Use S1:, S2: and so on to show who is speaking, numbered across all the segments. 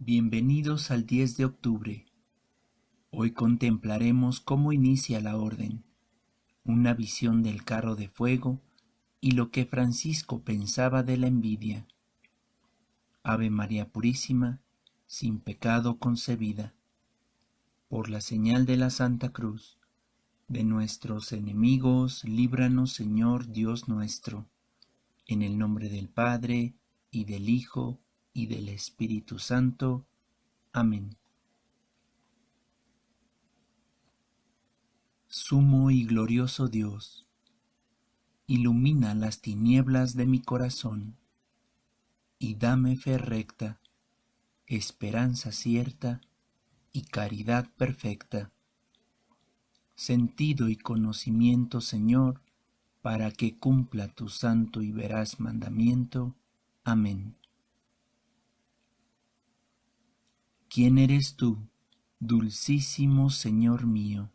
S1: Bienvenidos al 10 de octubre. Hoy contemplaremos cómo inicia la orden, una visión del carro de fuego y lo que Francisco pensaba de la envidia. Ave María Purísima, sin pecado concebida. Por la señal de la Santa Cruz, de nuestros enemigos, líbranos Señor Dios nuestro, en el nombre del Padre, y del Hijo, y del Espíritu Santo. Amén. Sumo y glorioso Dios, ilumina las tinieblas de mi corazón, y dame fe recta, esperanza cierta y caridad perfecta, sentido y conocimiento, Señor, para que cumpla tu santo y veraz mandamiento. Amén. ¿Quién eres tú, dulcísimo Señor mío?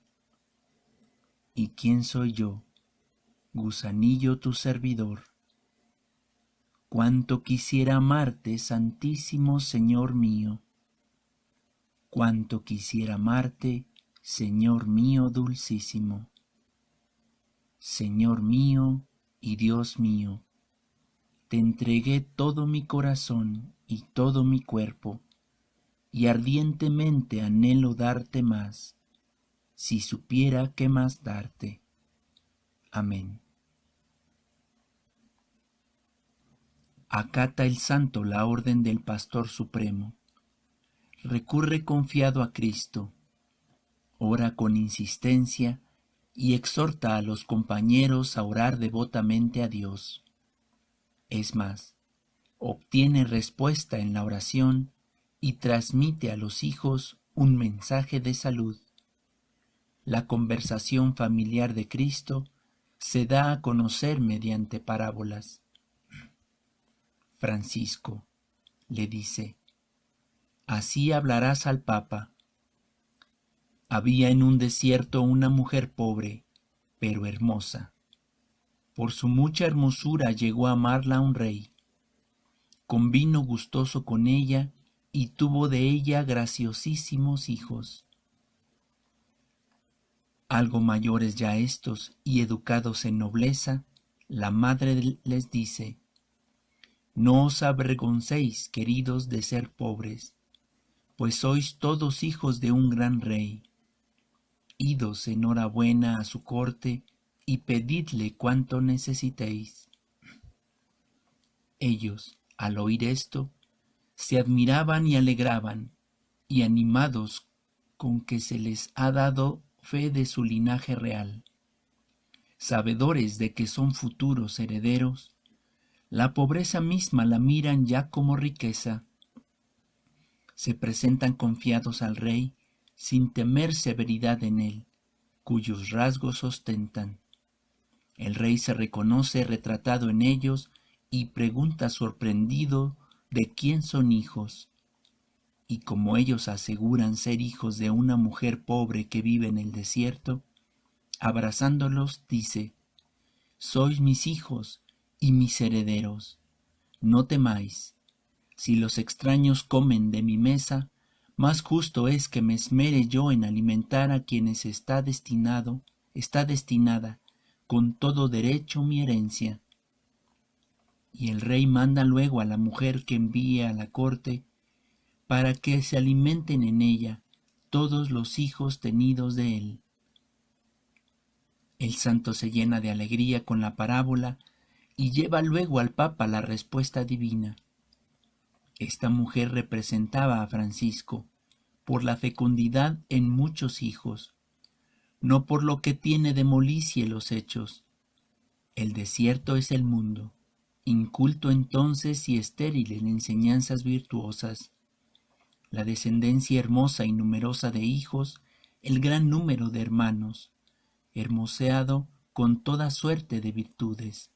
S1: ¿Y quién soy yo, gusanillo tu servidor? Cuánto quisiera amarte, Santísimo Señor mío. Cuánto quisiera amarte, Señor mío dulcísimo. Señor mío y Dios mío, te entregué todo mi corazón y todo mi cuerpo, y ardientemente anhelo darte más, si supiera qué más darte. Amén. Acata el santo la orden del Pastor Supremo. Recurre confiado a Cristo, ora con insistencia y exhorta a los compañeros a orar devotamente a Dios. Es más, obtiene respuesta en la oración y transmite a los hijos un mensaje de salud. La conversación familiar de Cristo se da a conocer mediante parábolas. Francisco le dice: así hablarás al Papa. Había en un desierto una mujer pobre, pero hermosa. Por su mucha hermosura llegó a amarla un rey. Convino gustoso con ella y tuvo de ella graciosísimos hijos. Algo mayores ya estos y educados en nobleza, la madre les dice: no os avergoncéis, queridos, de ser pobres, pues sois todos hijos de un gran rey. Idos enhorabuena a su corte y pedidle cuanto necesitéis. Ellos, al oír esto, se admiraban y alegraban, y animados con que se les ha dado fe de su linaje real, sabedores de que son futuros herederos, la pobreza misma la miran ya como riqueza. Se presentan confiados al rey, sin temer severidad en él, cuyos rasgos ostentan. El rey se reconoce retratado en ellos y pregunta sorprendido de quién son hijos. Y como ellos aseguran ser hijos de una mujer pobre que vive en el desierto, abrazándolos dice: sois mis hijos y mis herederos. No temáis. Si los extraños comen de mi mesa, más justo es que me esmere yo en alimentar a quienes está destinada con todo derecho mi herencia. Y el rey manda luego a la mujer que envíe a la corte para que se alimenten en ella todos los hijos tenidos de él. El santo se llena de alegría con la parábola y lleva luego al Papa la respuesta divina. Esta mujer representaba a Francisco por la fecundidad en muchos hijos, no por lo que tiene de molicie los hechos. El desierto es el mundo, inculto entonces y estéril en enseñanzas virtuosas. La descendencia hermosa y numerosa de hijos, el gran número de hermanos, hermoseado con toda suerte de virtudes.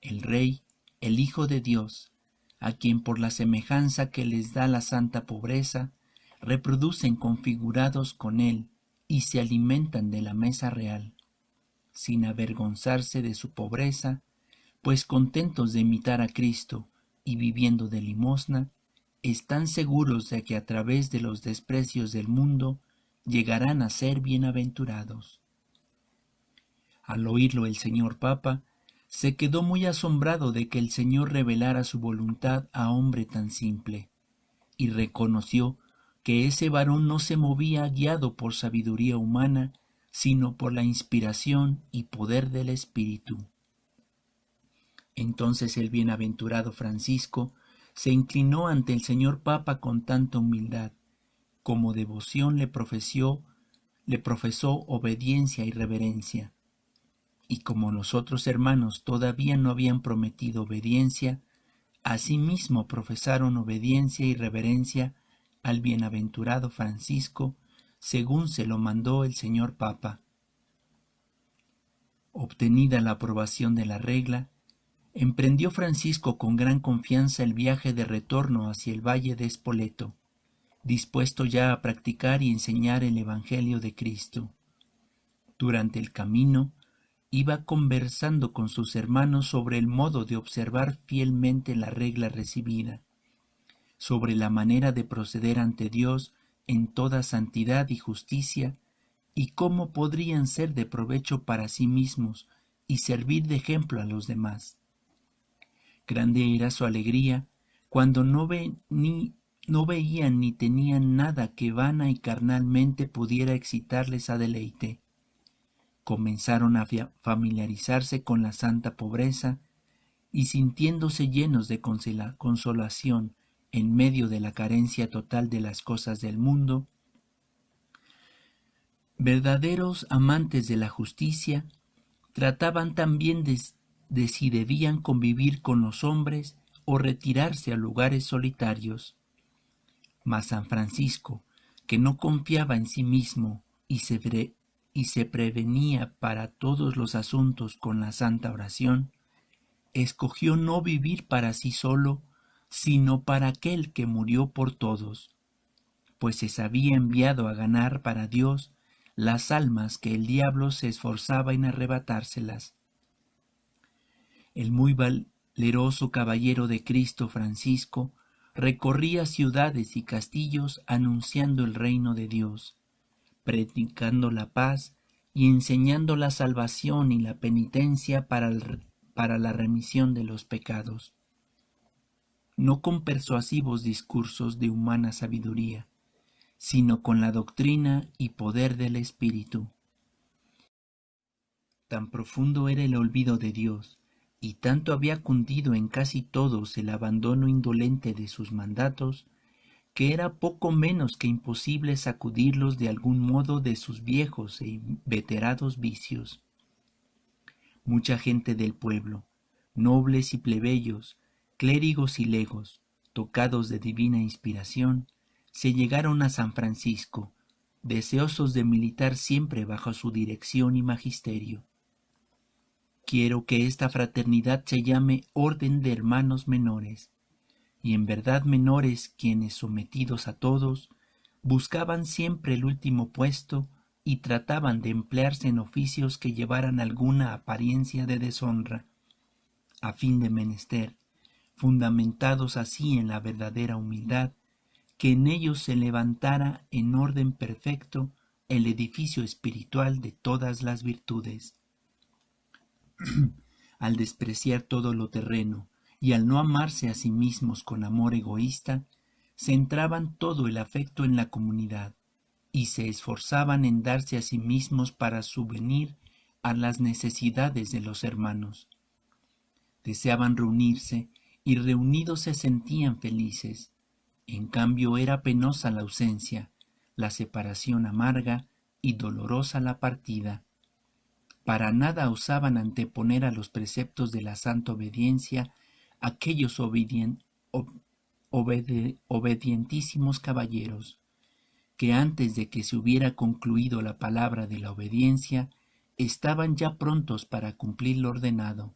S1: El Rey, el Hijo de Dios, a quien por la semejanza que les da la santa pobreza, reproducen configurados con él y se alimentan de la mesa real, sin avergonzarse de su pobreza, pues contentos de imitar a Cristo y viviendo de limosna, están seguros de que a través de los desprecios del mundo llegarán a ser bienaventurados. Al oírlo el señor Papa se quedó muy asombrado de que el Señor revelara su voluntad a hombre tan simple, y reconoció que ese varón no se movía guiado por sabiduría humana, sino por la inspiración y poder del Espíritu. Entonces el bienaventurado Francisco se inclinó ante el señor Papa con tanta humildad, como devoción le profesó obediencia y reverencia. Y como los otros hermanos todavía no habían prometido obediencia, asimismo profesaron obediencia y reverencia al bienaventurado Francisco, según se lo mandó el señor Papa. Obtenida la aprobación de la regla, emprendió Francisco con gran confianza el viaje de retorno hacia el valle de Spoleto, dispuesto ya a practicar y enseñar el Evangelio de Cristo. Durante el camino, iba conversando con sus hermanos sobre el modo de observar fielmente la regla recibida, sobre la manera de proceder ante Dios en toda santidad y justicia, y cómo podrían ser de provecho para sí mismos y servir de ejemplo a los demás. Grande era su alegría cuando no veían ni tenían nada que vana y carnalmente pudiera excitarles a deleite. Comenzaron a familiarizarse con la santa pobreza y sintiéndose llenos de consolación en medio de la carencia total de las cosas del mundo, verdaderos amantes de la justicia, trataban también de si debían convivir con los hombres o retirarse a lugares solitarios. Mas San Francisco, que no confiaba en sí mismo y se prevenía para todos los asuntos con la santa oración, escogió no vivir para sí solo, sino para aquel que murió por todos, pues se había enviado a ganar para Dios las almas que el diablo se esforzaba en arrebatárselas. El muy valeroso caballero de Cristo Francisco recorría ciudades y castillos anunciando el reino de Dios, predicando la paz y enseñando la salvación y la penitencia para la remisión de los pecados, no con persuasivos discursos de humana sabiduría, sino con la doctrina y poder del Espíritu. Tan profundo era el olvido de Dios, y tanto había cundido en casi todos el abandono indolente de sus mandatos, que era poco menos que imposible sacudirlos de algún modo de sus viejos e inveterados vicios. Mucha gente del pueblo, nobles y plebeyos, clérigos y legos, tocados de divina inspiración, se llegaron a San Francisco, deseosos de militar siempre bajo su dirección y magisterio. Quiero que esta fraternidad se llame Orden de Hermanos Menores, y en verdad menores quienes, sometidos a todos, buscaban siempre el último puesto y trataban de emplearse en oficios que llevaran alguna apariencia de deshonra, a fin de menester, fundamentados así en la verdadera humildad, que en ellos se levantara en orden perfecto el edificio espiritual de todas las virtudes. Al despreciar todo lo terreno y al no amarse a sí mismos con amor egoísta, centraban todo el afecto en la comunidad y se esforzaban en darse a sí mismos para subvenir a las necesidades de los hermanos. Deseaban reunirse y reunidos se sentían felices. En cambio era penosa la ausencia, la separación amarga y dolorosa la partida. Para nada osaban anteponer a los preceptos de la santa obediencia aquellos obedientísimos caballeros, que antes de que se hubiera concluido la palabra de la obediencia, estaban ya prontos para cumplir lo ordenado.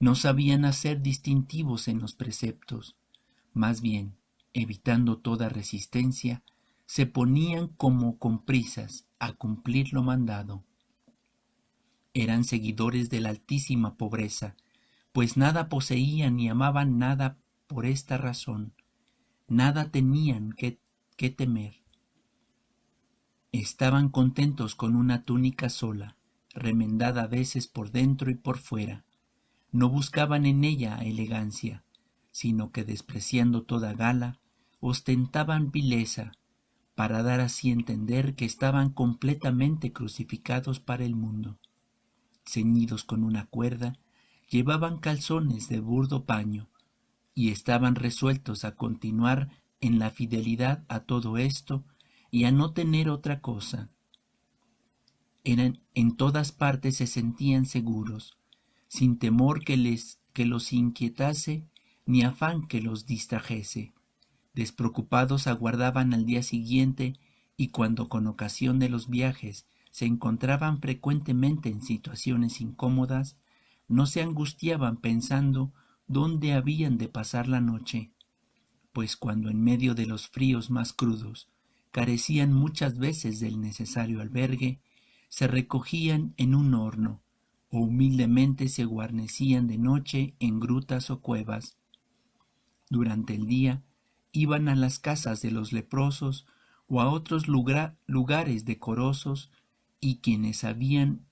S1: No sabían hacer distintivos en los preceptos, más bien, evitando toda resistencia, se ponían como con prisas a cumplir lo mandado. Eran seguidores de la altísima pobreza, pues nada poseían ni amaban nada por esta razón. Nada tenían que temer. Estaban contentos con una túnica sola, remendada a veces por dentro y por fuera. No buscaban en ella elegancia, sino que despreciando toda gala, ostentaban vileza, para dar así a entender que estaban completamente crucificados para el mundo. Ceñidos con una cuerda, llevaban calzones de burdo paño, y estaban resueltos a continuar en la fidelidad a todo esto y a no tener otra cosa. En todas partes se sentían seguros, sin temor que los inquietase, ni afán que los distrajese. Despreocupados aguardaban al día siguiente, y cuando con ocasión de los viajes se encontraban frecuentemente en situaciones incómodas, no se angustiaban pensando dónde habían de pasar la noche, pues cuando en medio de los fríos más crudos carecían muchas veces del necesario albergue, se recogían en un horno, o humildemente se guarnecían de noche en grutas o cuevas. Durante el día iban a las casas de los leprosos o a otros lugares decorosos, y quienes sabían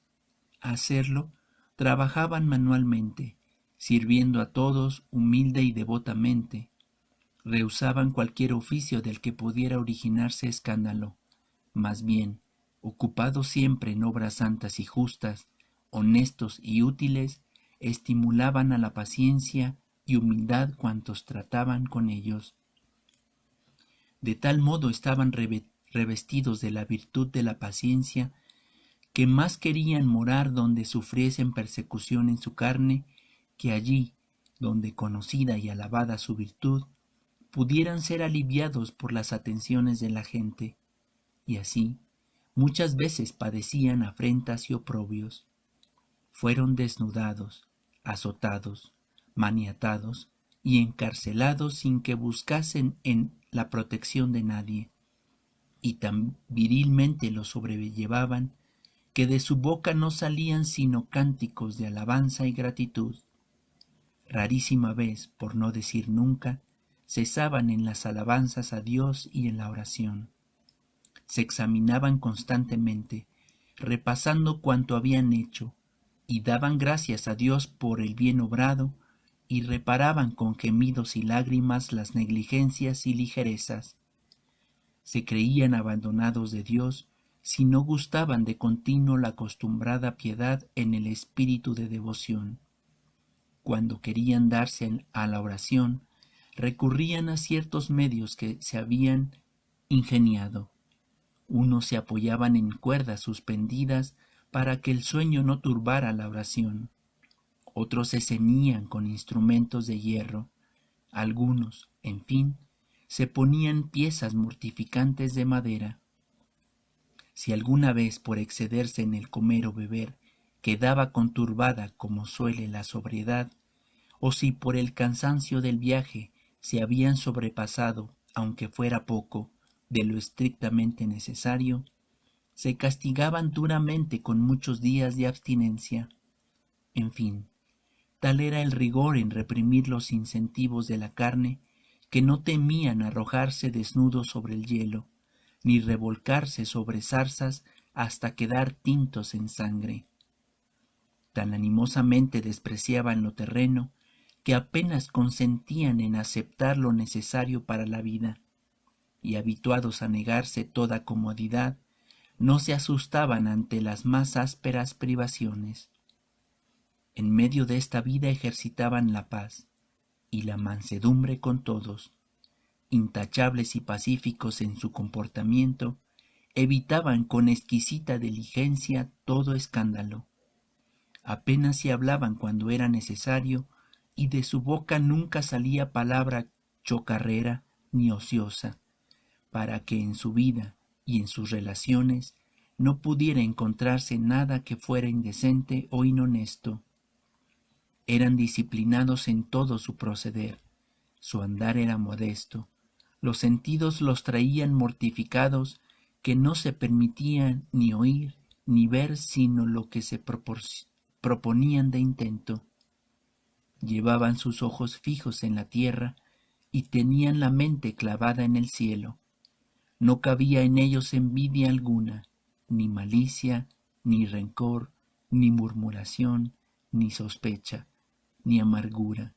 S1: hacerlo trabajaban manualmente, sirviendo a todos humilde y devotamente. Rehusaban cualquier oficio del que pudiera originarse escándalo. Más bien, ocupados siempre en obras santas y justas, honestos y útiles, estimulaban a la paciencia y humildad cuantos trataban con ellos. De tal modo estaban revestidos de la virtud de la paciencia, que más querían morar donde sufriesen persecución en su carne, que allí, donde conocida y alabada su virtud, pudieran ser aliviados por las atenciones de la gente, y así muchas veces padecían afrentas y oprobios. Fueron desnudados, azotados, maniatados y encarcelados sin que buscasen en la protección de nadie, y tan virilmente lo sobrellevaban que de su boca no salían sino cánticos de alabanza y gratitud. Rarísima vez, por no decir nunca, cesaban en las alabanzas a Dios y en la oración. Se examinaban constantemente, repasando cuanto habían hecho, y daban gracias a Dios por el bien obrado, y reparaban con gemidos y lágrimas las negligencias y ligerezas. Se creían abandonados de Dios si no gustaban de continuo la acostumbrada piedad en el espíritu de devoción. Cuando querían darse a la oración, recurrían a ciertos medios que se habían ingeniado. Unos se apoyaban en cuerdas suspendidas para que el sueño no turbara la oración. Otros se ceñían con instrumentos de hierro. Algunos, en fin, se ponían piezas mortificantes de madera. Si alguna vez por excederse en el comer o beber quedaba conturbada como suele la sobriedad, o si por el cansancio del viaje se habían sobrepasado, aunque fuera poco, de lo estrictamente necesario, se castigaban duramente con muchos días de abstinencia. En fin, tal era el rigor en reprimir los incentivos de la carne, que no temían arrojarse desnudos sobre el hielo, ni revolcarse sobre zarzas hasta quedar tintos en sangre. Tan animosamente despreciaban lo terreno, que apenas consentían en aceptar lo necesario para la vida, y habituados a negarse toda comodidad, no se asustaban ante las más ásperas privaciones. En medio de esta vida ejercitaban la paz y la mansedumbre con todos. Intachables y pacíficos en su comportamiento, evitaban con exquisita diligencia todo escándalo. Apenas si hablaban cuando era necesario, y de su boca nunca salía palabra chocarrera ni ociosa, para que en su vida y en sus relaciones no pudiera encontrarse nada que fuera indecente o inhonesto. Eran disciplinados en todo su proceder, su andar era modesto, los sentidos los traían mortificados, que no se permitían ni oír ni ver sino lo que se proponían de intento. Llevaban sus ojos fijos en la tierra, y tenían la mente clavada en el cielo. No cabía en ellos envidia alguna, ni malicia, ni rencor, ni murmuración, ni sospecha, ni amargura.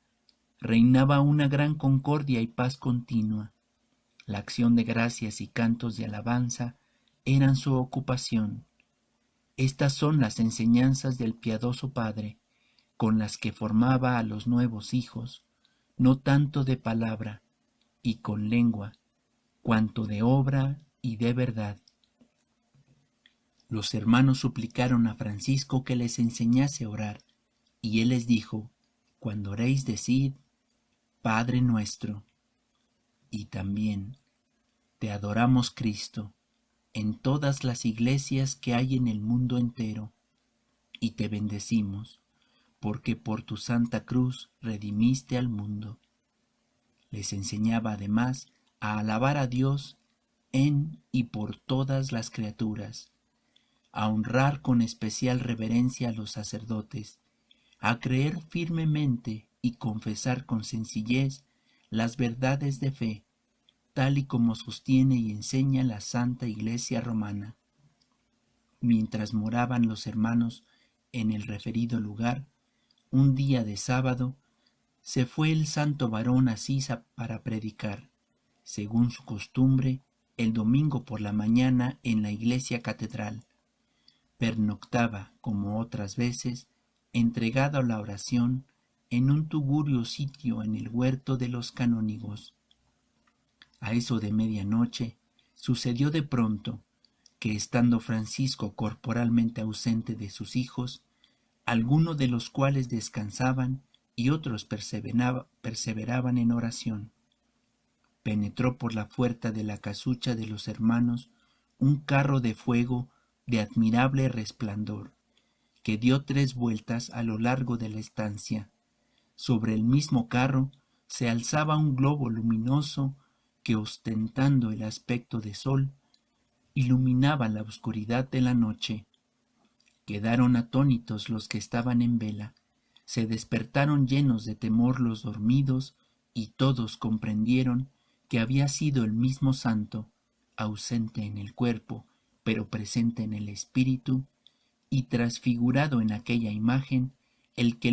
S1: Reinaba una gran concordia y paz continua. La acción de gracias y cantos de alabanza eran su ocupación. Estas son las enseñanzas del piadoso padre, con las que formaba a los nuevos hijos, no tanto de palabra y con lengua, cuanto de obra y de verdad. Los hermanos suplicaron a Francisco que les enseñase a orar, y él les dijo: cuando oréis, decid: Padre nuestro. Y también: te adoramos, Cristo, en todas las iglesias que hay en el mundo entero, y te bendecimos, porque por tu santa cruz redimiste al mundo. Les enseñaba además a alabar a Dios en y por todas las criaturas, a honrar con especial reverencia a los sacerdotes, a creer firmemente y confesar con sencillez las verdades de fe, tal y como sostiene y enseña la Santa Iglesia Romana. Mientras moraban los hermanos en el referido lugar, un día de sábado, se fue el santo varón a Sisa para predicar, según su costumbre, el domingo por la mañana en la iglesia catedral. Pernoctaba, como otras veces, entregado a la oración, en un tugurio sitio en el huerto de los canónigos. A eso de medianoche, sucedió de pronto que, estando Francisco corporalmente ausente de sus hijos, algunos de los cuales descansaban y otros perseveraban en oración, penetró por la puerta de la casucha de los hermanos un carro de fuego de admirable resplandor, que dio 3 vueltas a lo largo de la estancia. Sobre el mismo carro se alzaba un globo luminoso que, ostentando el aspecto de sol, iluminaba la oscuridad de la noche. Quedaron atónitos los que estaban en vela, se despertaron llenos de temor los dormidos, y todos comprendieron que había sido el mismo santo, ausente en el cuerpo, pero presente en el espíritu, y transfigurado en aquella imagen, el que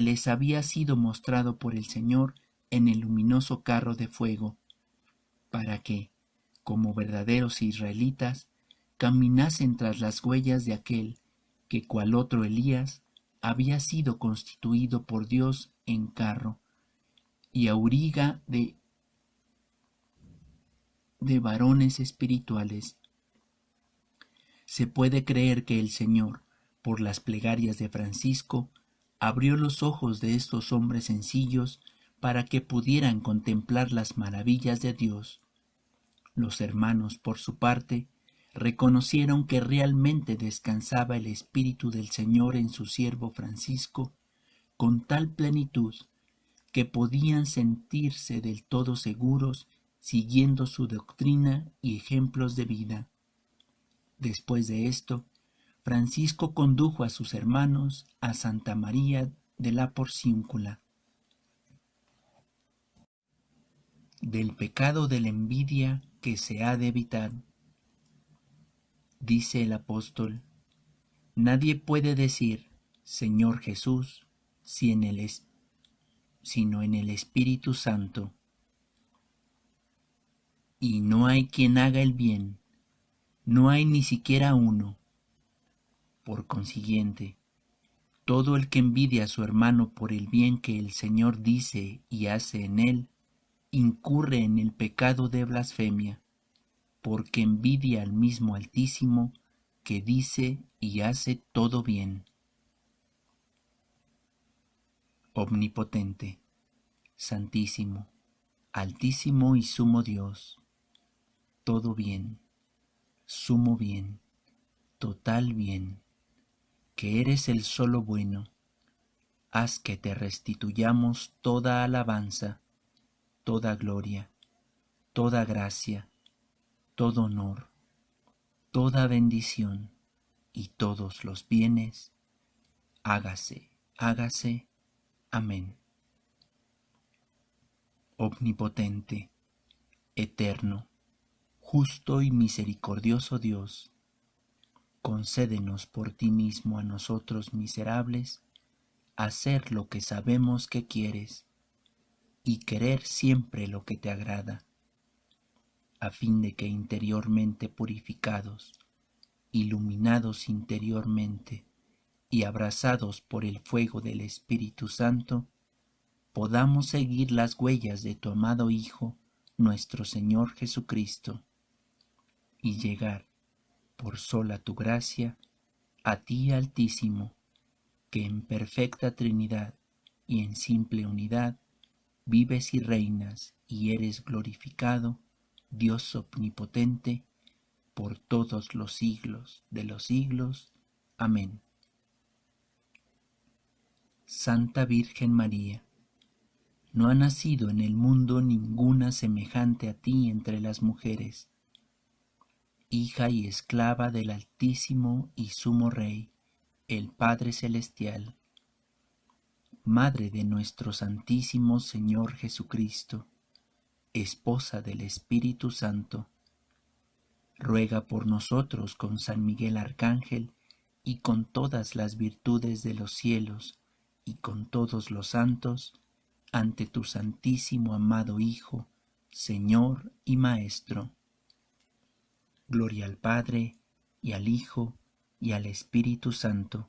S1: les había sido mostrado por el Señor en el luminoso carro de fuego, para que, como verdaderos israelitas, caminasen tras las huellas de aquel que, cual otro Elías, había sido constituido por Dios en carro y auriga de varones espirituales. Se puede creer que el Señor, por las plegarias de Francisco, abrió los ojos de estos hombres sencillos para que pudieran contemplar las maravillas de Dios. Los hermanos, por su parte, reconocieron que realmente descansaba el Espíritu del Señor en su siervo Francisco con tal plenitud que podían sentirse del todo seguros siguiendo su doctrina y ejemplos de vida. Después de esto, Francisco condujo a sus hermanos a Santa María de la Porciúncula. Del pecado de la envidia que se ha de evitar. Dice el apóstol: nadie puede decir Señor Jesús sino en el Espíritu Santo. Y no hay quien haga el bien, no hay ni siquiera uno. Por consiguiente, todo el que envidia a su hermano por el bien que el Señor dice y hace en él, incurre en el pecado de blasfemia, porque envidia al mismo Altísimo, que dice y hace todo bien. Omnipotente, Santísimo, Altísimo y Sumo Dios, todo bien, sumo bien, total bien, que eres el solo bueno, haz que te restituyamos toda alabanza, toda gloria, toda gracia, todo honor, toda bendición y todos los bienes. Hágase, hágase. Amén. Omnipotente, eterno, justo y misericordioso Dios, concédenos por ti mismo a nosotros miserables hacer lo que sabemos que quieres y querer siempre lo que te agrada, a fin de que interiormente purificados, iluminados interiormente y abrazados por el fuego del Espíritu Santo, podamos seguir las huellas de tu amado Hijo, nuestro Señor Jesucristo, y llegar, por sola tu gracia, a ti Altísimo, que en perfecta Trinidad y en simple unidad vives y reinas y eres glorificado, Dios omnipotente, por todos los siglos de los siglos. Amén. Santa Virgen María, no ha nacido en el mundo ninguna semejante a ti entre las mujeres, hija y esclava del Altísimo y Sumo Rey, el Padre Celestial, Madre de nuestro Santísimo Señor Jesucristo, Esposa del Espíritu Santo, ruega por nosotros con San Miguel Arcángel y con todas las virtudes de los cielos y con todos los santos, ante tu Santísimo amado Hijo, Señor y Maestro. Gloria al Padre, y al Hijo, y al Espíritu Santo,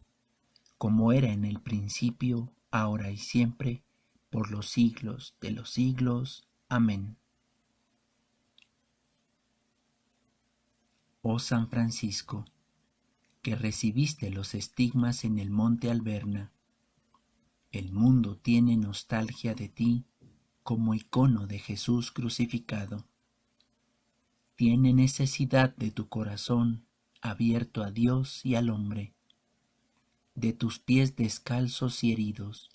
S1: como era en el principio, ahora y siempre, por los siglos de los siglos. Amén. Oh San Francisco, que recibiste los estigmas en el monte Alberna, el mundo tiene nostalgia de ti como icono de Jesús crucificado. Tiene necesidad de tu corazón abierto a Dios y al hombre, de tus pies descalzos y heridos,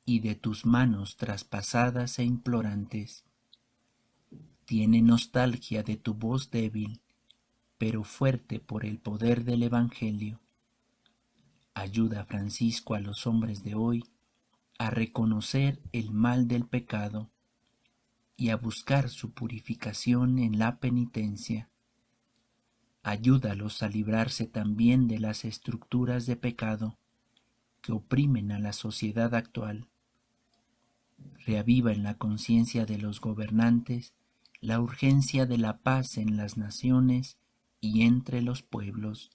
S1: y de tus manos traspasadas e implorantes. Tiene nostalgia de tu voz débil, pero fuerte por el poder del Evangelio. Ayuda, Francisco, a los hombres de hoy a reconocer el mal del pecado y a buscar su purificación en la penitencia. Ayúdalos a librarse también de las estructuras de pecado que oprimen a la sociedad actual. Reaviva en la conciencia de los gobernantes la urgencia de la paz en las naciones y entre los pueblos.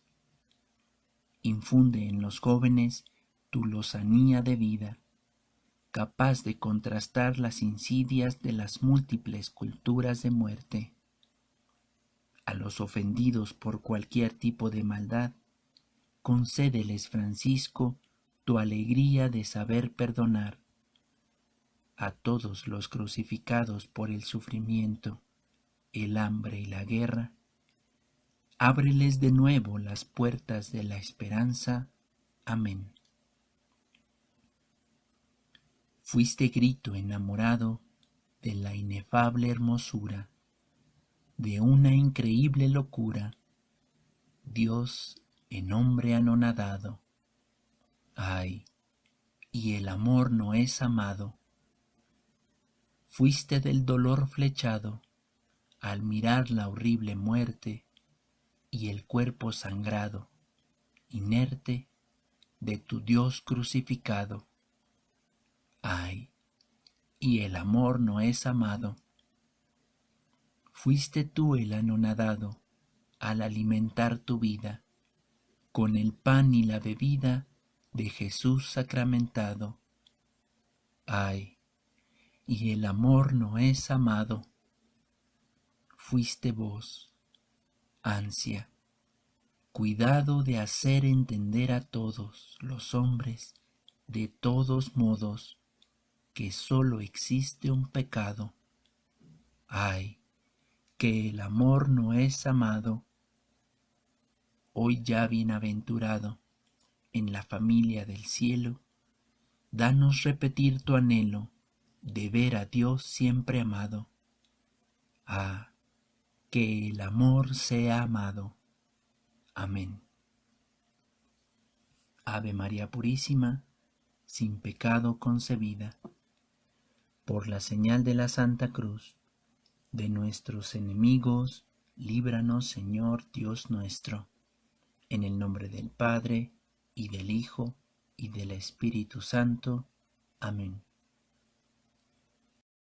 S1: Infunde en los jóvenes tu lozanía de vida, capaz de contrastar las insidias de las múltiples culturas de muerte. A los ofendidos por cualquier tipo de maldad, concédeles, Francisco, tu alegría de saber perdonar. A todos los crucificados por el sufrimiento, el hambre y la guerra, ábreles de nuevo las puertas de la esperanza. Amén. Fuiste grito enamorado de la inefable hermosura, de una increíble locura, Dios en hombre anonadado. Ay, y el amor no es amado. Fuiste del dolor flechado al mirar la horrible muerte y el cuerpo sangrado, inerte, de tu Dios crucificado. Ay, y el amor no es amado. Fuiste tú el anonadado al alimentar tu vida con el pan y la bebida de Jesús sacramentado. Ay, y el amor no es amado. Fuiste vos, ansia, cuidado de hacer entender a todos los hombres, de todos modos, que sólo existe un pecado. Ay, que el amor no es amado. Hoy ya bienaventurado, en la familia del cielo, danos repetir tu anhelo de ver a Dios siempre amado. Ah, que el amor sea amado. Amén. Ave María Purísima, sin pecado concebida. Por la señal de la Santa Cruz, de nuestros enemigos, líbranos, Señor Dios nuestro. En el nombre del Padre, y del Hijo, y del Espíritu Santo. Amén.